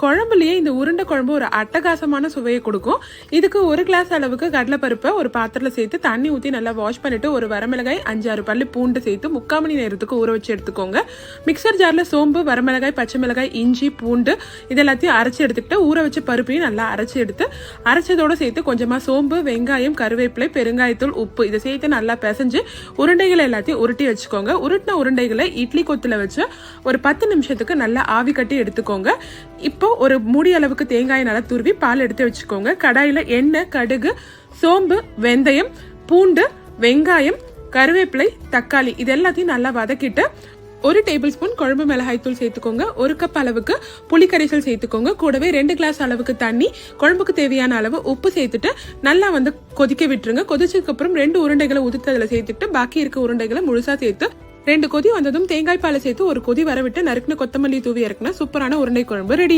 குழம்புலயே இந்த உருண்டை குழம்பு ஒரு அட்டகாசமான சுவையை கொடுக்கும். இதுக்கு 1 கிளாஸ் அளவுக்கு கடலைப்பருப்பை ஒரு பாத்திரத்துல சேர்த்து தண்ணி ஊற்றி நல்லா வாஷ் பண்ணிட்டு ஒரு வரமிளகாய் 5-6 பல்லு பூண்டு சேர்த்து 3/4 மணி நேரத்துக்கு ஊற வச்சு எடுத்துக்கோங்க. மிக்சர் ஜார்ல சோம்பு, வரமிளகாய், பச்சை மிளகாய், இஞ்சி, பூண்டு இதெல்லாத்தையும் அரைச்சி எடுத்துக்கிட்டு ஊற வச்ச பருப்பையும் நல்லா அரைச்சி எடுத்து அரைச்சதோட சேர்த்து கொஞ்சமா சோம்பு, வெங்காயம், கருவேப்பிலை, பெருங்காயத்தூள், உப்பு இதை சேர்த்து நல்லா பிசைஞ்சு உருண்டைகளை எல்லாத்தையும் உருட்டி வச்சுக்கோங்க. உருட்டின உருண்டைகளை இட்லி கொத்துல வச்சு ஒரு 10 நிமிஷத்துக்கு நல்லா ஆவி கட்டி எடுத்துக்கோங்க. இப்போ ஒரு மூடி அளவுக்கு தேங்காய் நல்லா துருவி பால் எடுத்து வச்சுக்கோங்க. கடாயில எண்ணெய், கடுகு, சோம்பு, வெந்தயம், பூண்டு, வெங்காயம், கருவேப்பிலை, தக்காளி இது எல்லாத்தையும் நல்லா வதக்கிட்டு 1 டேபிள் ஸ்பூன் குழம்பு மிளகாய் தூள் சேர்த்துக்கோங்க. 1 கப் அளவுக்கு புளி கரைசல் சேர்த்துக்கோங்க. கூடவே 2 கிளாஸ் அளவுக்கு தண்ணி, குழம்புக்கு தேவையான அளவு உப்பு சேர்த்துட்டு நல்லா கொதிக்க விட்டுருங்க. கொதிச்சதுக்கு அப்புறம் 2 உருண்டைகளை உதிர்த்ததுல சேர்த்துட்டு பாக்கி இருக்க உருண்டைகளை முழுசா சேர்த்து 2 கொதி வந்ததும் தேங்காய் பாலை சேர்த்து ஒரு கொதி வரவிட்டு நறுக்குன கொத்தமல்லி தூவி இறக்குனா சூப்பரான உருண்டை குழம்பு ரெடி.